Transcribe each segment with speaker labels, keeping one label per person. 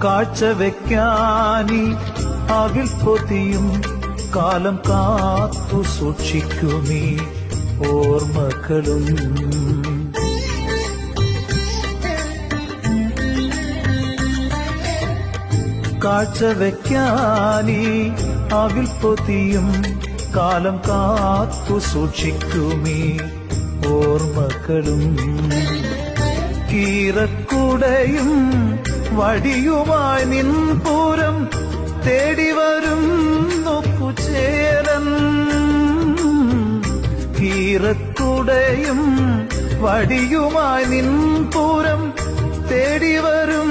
Speaker 1: കാഴ്ചവെക്കാനി അകിൽ പൊതിയും കാലം കാത്തു സൂക്ഷിക്കുമീ ഓർമ്മകളും. കാഴ്ചവെക്കാനി അകിൽ പൊതിയും കാലം കാത്തു സൂക്ഷിക്കുമീ ഓർമ്മകളും. കീറക്കുടയും വടിയുമായി നിൻപൂരം തേടിവരും നോക്കുചേരൻ. കീറക്കുടയും വടിയുമായി നിൻപൂരം തേടിവരും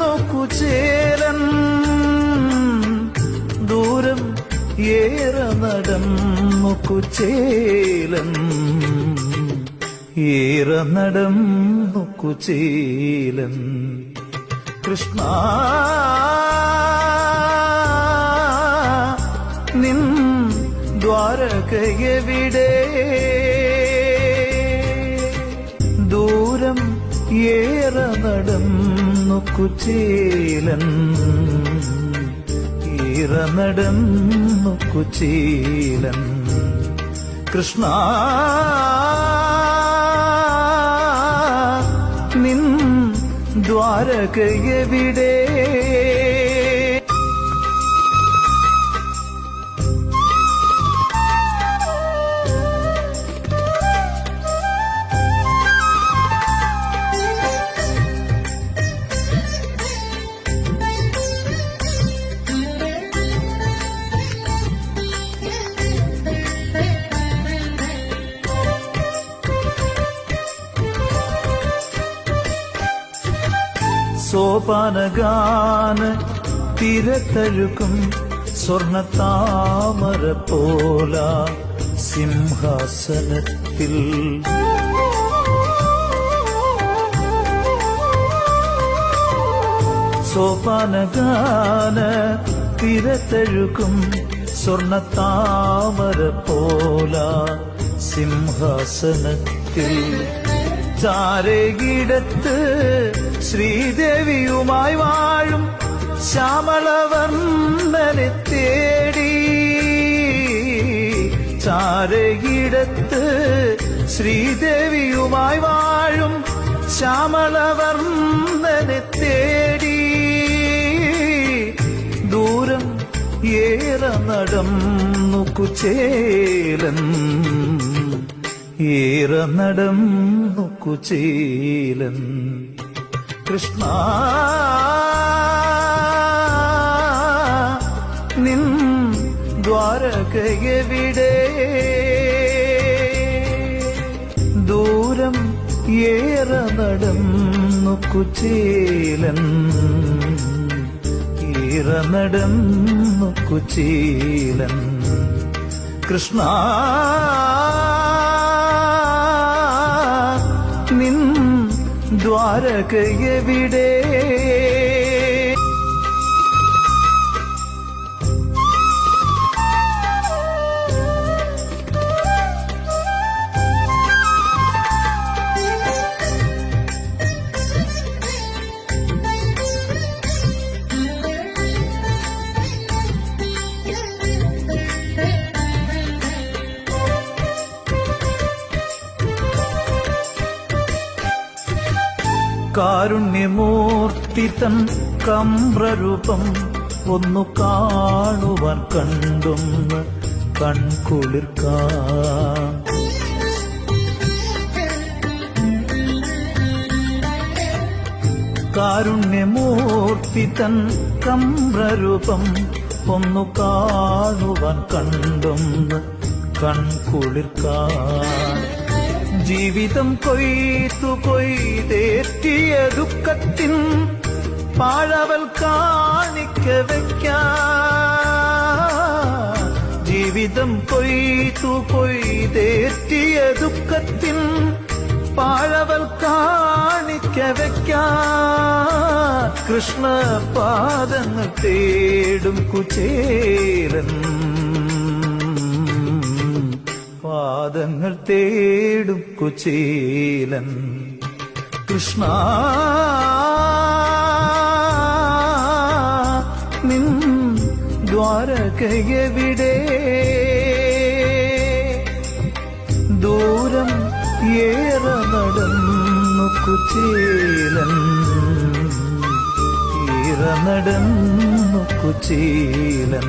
Speaker 1: നോക്കുചേരൻ. ദൂരം ഏറെ നടന്നു കുചേലൻ, ഏറെ നടന്നു കുചേലൻ. കൃഷ്ണ നിൻ ദ്വാരകയെവിടെ? ദൂരം ഏറെ നടന്നു കുചേലൻ, ഏറെ നടന്നു കുചേലൻ. കൃഷ്ണ നിൻ ദ്വാരകയെവിടെ? സോപാനഗാന തിരത്തഴുക്കും സ്വർണത്താമര പോല സിംഹാസനത്തിൽ. സോപാനഗാന തിരത്തഴുക്കും സ്വർണത്താമര പോല സിംഹാസനത്തിൽ. ചാരകിടത്ത് ശ്രീദേവിയുമായി വാഴും ശ്യാമളവർണ്ണനെ തേടി. ചാരകിടത്ത് ശ്രീദേവിയുമായി വാഴും ശ്യാമളവർണ്ണനെ തേടി. ദൂരം ഏറെ നടന്നു കുചേലൻ, ഏറെ നടന്നു കുചേലൻ. കൃഷ്ണ നിൻ ദ്വാരകയെവിടെ? ദൂരം ഏറെ നടന്നു കുചേലൻ, ഏറെ നടന്നു കുചേലൻ. കൃഷ്ണ നിൻ ദ്വാരകയെവിടെ? കാരുണ്യമൂർത്തി തൻ കമ്രരൂപം ഒന്നു കാണുവാൻ കണ്ടൊന്ന് കൺകുളിർക്കാൻ. കാരുണ്യമൂർത്തി തൻ കമ്രരൂപം ഒന്നു കാണുവാൻ കണ്ടൊന്ന് കൺകുളിർക്കാൻ. ജീവിതം കൊയ്ത്തു കൊയ്തേറ്റിയ ദുഃഖത്തിൻ പാഴവൽ കാണിക്ക വയ്ക്കാൻ. ജീവിതം കൊയ്ത്തു കൊയ്തേറ്റിയ ദുഃഖത്തിൻ പാഴവൽ കാണിക്ക വയ്ക്കാൻ. കൃഷ്ണ പാദങ്ങൾ തേടും കുചേലൻ, പാദങ്ങൾ തേടും കുചേലൻ. കൃഷ്ണ നിൻ ദ്വാരകയെവിടെ? ദൂരം ഏറെ നടന്നു കുചേലൻ, ഏറെ നടന്നു കുചേലൻ.